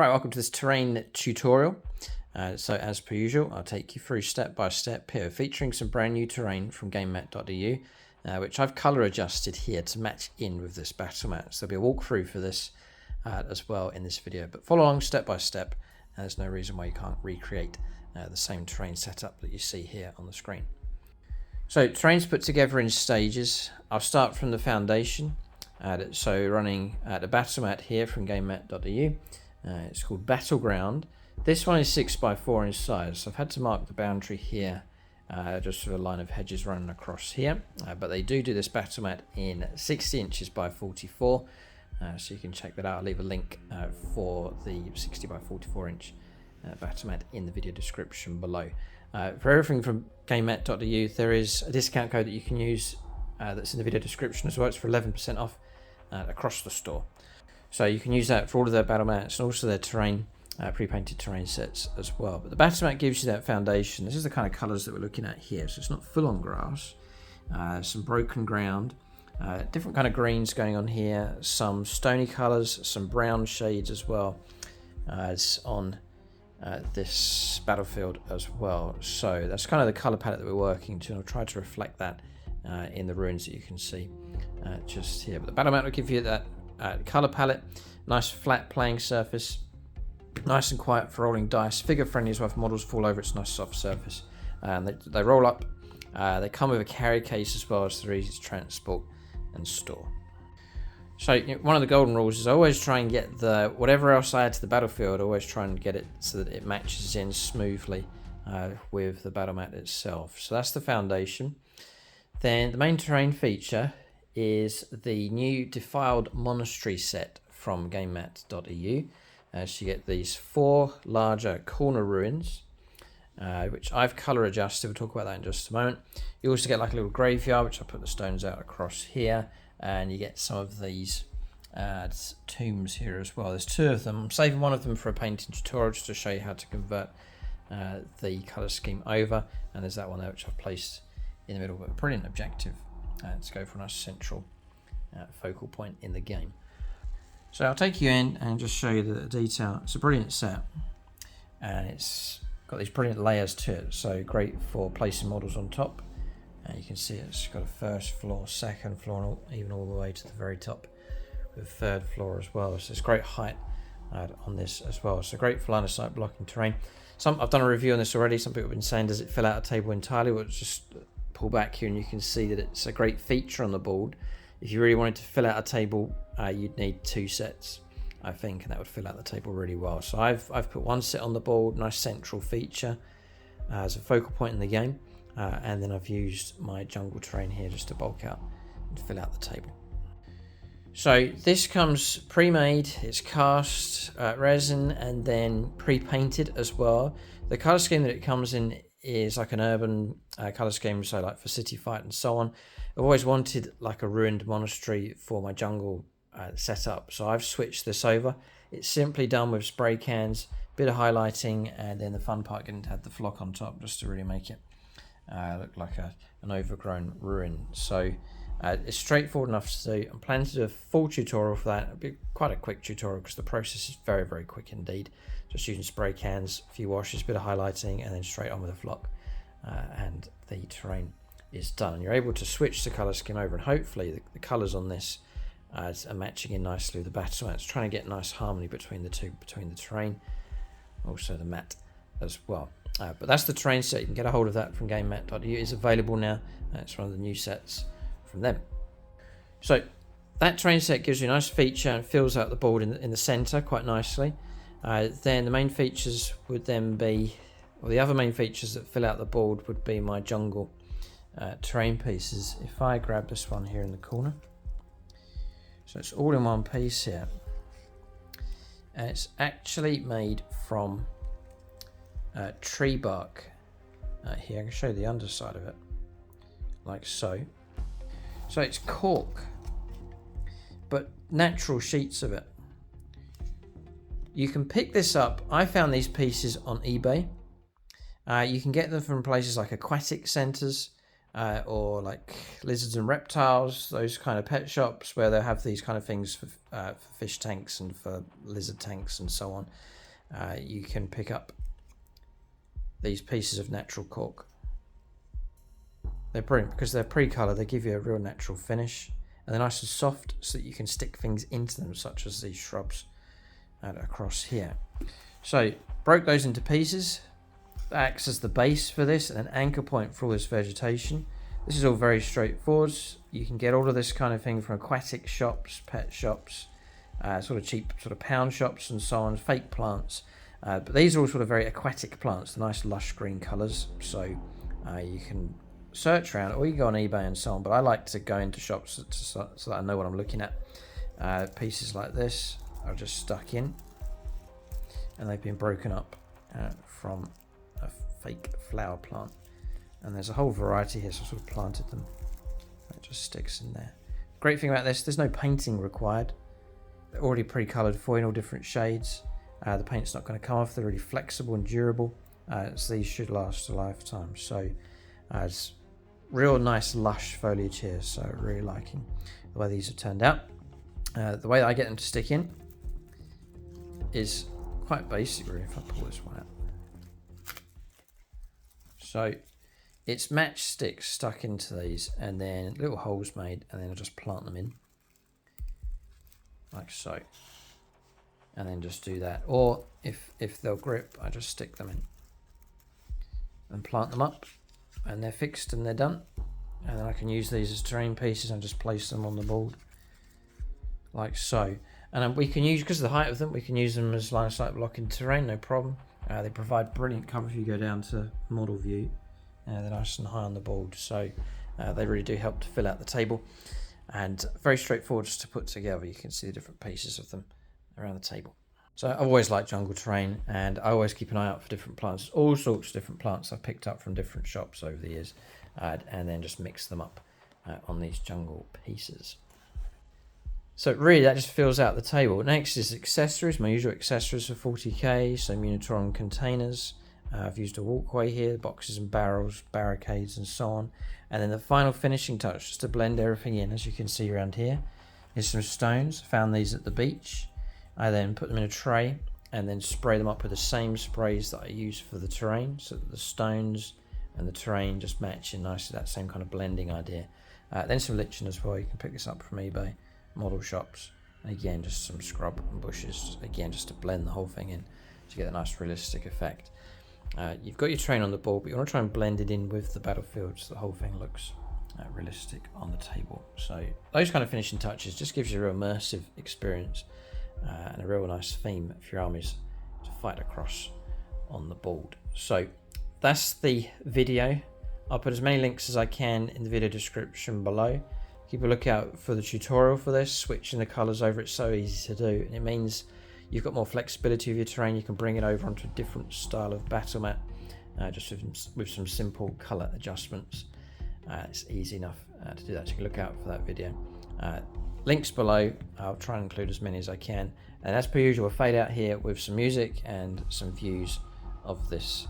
Right, welcome to this terrain tutorial. So as per usual, I'll take you through step by step here, featuring some brand new terrain from GameMat.eu, which I've colour adjusted here to match in with this battle mat. So there'll be a walkthrough for this as well in this video, but follow along step by step. There's no reason why you can't recreate the same terrain setup that you see here on the screen. So terrain's put together in stages. I'll start from the foundation. So running the battle mat here from GameMat.eu. It's called Battleground. This one is 6x4 in size, so I've had to mark the boundary here just for a line of hedges running across here, but they do this battle mat in 60 inches by 44, so you can check that out. I'll leave a link for the 60 by 44 inch battle mat in the video description below. For everything from GameMat.eu, there is a discount code that you can use that's in the video description as well. It's for 11% off across the store. So you can use that for all of their battle mats and also their terrain, pre-painted terrain sets as well. But the battle mat gives you that foundation. This is the kind of colours that we're looking at here. So it's not full on grass, some broken ground, different kind of greens going on here, some stony colours, some brown shades as well as on this battlefield as well. So that's kind of the colour palette that we're working to, and I'll try to reflect that in the ruins that you can see just here. But the battle mat will give you that colour palette, nice flat playing surface, nice and quiet for rolling dice, figure friendly as well. If models fall over, it's a nice soft surface, and they roll up. They come with a carry case as well, so they're easy to transport and store. So one of the golden rules is always try and get the whatever else I add to the battlefield, always try and get it so that it matches in smoothly with the battle mat itself. So that's the foundation. Then the main terrain feature is the new Defiled Monastery set from GameMat.eu. So you get these 4 larger corner ruins, which I've colour adjusted. We'll talk about that in just a moment. You also get like a little graveyard, which I put the stones out across here, and you get some of these tombs here as well. There's 2 of them. I'm saving one of them for a painting tutorial just to show you how to convert the colour scheme over, and there's that one there which I've placed in the middle, but a brilliant objective to go for a nice central focal point in the game. So I'll take you in and just show you the detail. It's a brilliant set, and it's got these brilliant layers to it, so great for placing models on top. And you can see it's got a first floor, second floor, and even all the way to the very top with third floor as well. So it's great height on this as well. So great for line of sight blocking terrain. I've done a review on this already. Some people have been saying, does it fill out a table entirely? Well, it's just pull back here and you can see that it's a great feature on the board. If you really wanted to fill out a table, you'd need 2 sets, I think, and that would fill out the table really well. So I've put 1 set on the board, nice central feature as a focal point in the game, and then I've used my jungle terrain here just to bulk out and fill out the table. So this comes pre-made, it's cast, resin, and then pre-painted as well. The colour scheme that it comes in is like an urban colour scheme, so like for City Fight and so on. I've always wanted like a ruined monastery for my jungle setup, so I've switched this over. It's simply done with spray cans, bit of highlighting, and then the fun part getting to add the flock on top just to really make it look like an overgrown ruin. So it's straightforward enough to do. I'm planning to do a full tutorial for that. It'll be quite a quick tutorial because the process is very, very quick indeed. Just using spray cans, a few washes, a bit of highlighting, and then straight on with a flock, and the terrain is done. And you're able to switch the colour scheme over, and hopefully the colours on this are matching in nicely with the battle mat. It's trying to get nice harmony between the two, between the terrain, also the mat as well. But that's the terrain set. You can get a hold of that from GameMat.eu. It's available now. It's one of the new sets from them. So that terrain set gives you a nice feature and fills out the board in the centre quite nicely. Then the main features would then be, well, the other main features that fill out the board would be my jungle terrain pieces. If I grab this one here in the corner, so it's all in one piece here, and it's actually made from tree bark. Here I can show you the underside of it, like so. So it's cork, but natural sheets of it. You can pick this up. I found these pieces on eBay. You can get them from places like aquatic centres or like lizards and reptiles, those kind of pet shops where they have these kind of things for fish tanks and for lizard tanks and so on. You can pick up these pieces of natural cork. They're brilliant because they're pre-colored. They give you a real natural finish, and they're nice and soft so that you can stick things into them, such as these shrubs across here. So broke those into pieces. That acts as the base for this and an anchor point for all this vegetation. This is all very straightforward. You can get all of this kind of thing from aquatic shops, pet shops, sort of cheap sort of pound shops and so on, fake plants. But these are all sort of very aquatic plants, the nice lush green colours. So you can search around, or you go on eBay and so on. But I like to go into shops so that I know what I'm looking at. Pieces like this are just stuck in, and they've been broken up from a fake flower plant, and there's a whole variety here, so I sort of planted them. It just sticks in there. Great thing about this, there's no painting required. They're already pre-coloured for you in all different shades. The paint's not going to come off. They're really flexible and durable, so these should last a lifetime. So it's real nice lush foliage here, so really liking the way these have turned out. The way that I get them to stick in is quite basic, really, if I pull this one out. So it's matchsticks stuck into these, and then little holes made, and then I'll just plant them in like so, and then just do that. Or if they'll grip, I just stick them in and plant them up, and they're fixed and they're done. And then I can use these as terrain pieces and just place them on the board like so. And we can use, because of the height of them, we can use them as line of sight blocking terrain, no problem. They provide brilliant cover if you go down to model view. They're nice and high on the board, so they really do help to fill out the table. And very straightforward just to put together. You can see the different pieces of them around the table. So I've always liked jungle terrain, and I always keep an eye out for different plants, all sorts of different plants I've picked up from different shops over the years, and then just mix them up on these jungle pieces. So really that just fills out the table. Next is accessories, my usual accessories for 40k, so Munitorum containers. I've used a walkway here, boxes and barrels, barricades and so on. And then the final finishing touch, just to blend everything in, as you can see around here, is some stones. Found these at the beach. I then put them in a tray and then spray them up with the same sprays that I use for the terrain, so that the stones and the terrain just match in nicely, that same kind of blending idea. Then some lichen as well. You can pick this up from eBay, model shops. Again, just some scrub and bushes, again just to blend the whole thing in to get a nice realistic effect. You've got your terrain on the board, but you want to try and blend it in with the battlefield so the whole thing looks realistic on the table. So those kind of finishing touches just gives you a real immersive experience and a real nice theme for your armies to fight across on the board. So that's the video. I'll put as many links as I can in the video description below. Keep a lookout for the tutorial for this. Switching the colours over, it's so easy to do, and it means you've got more flexibility of your terrain. You can bring it over onto a different style of battle mat, just with some simple colour adjustments. It's easy enough to do that, so you can look out for that video. Links below. I'll try and include as many as I can, and as per usual, we'll fade out here with some music and some views of this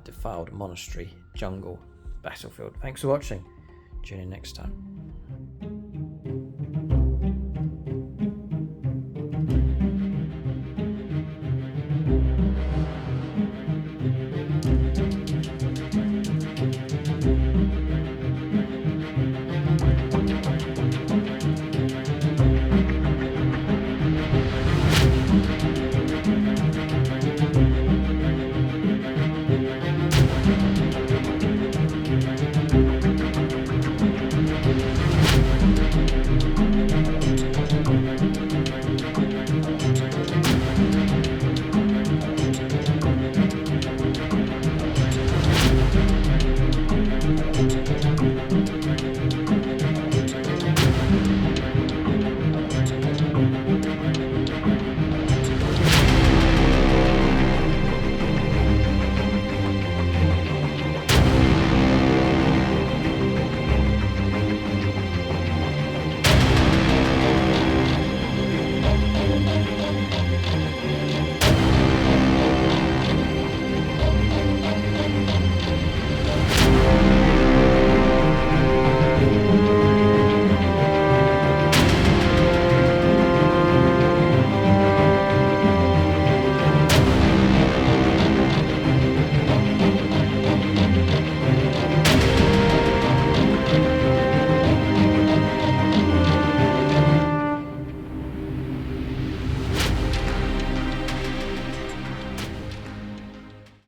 Defiled Monastery jungle battlefield. Thanks for watching. Tune in next time.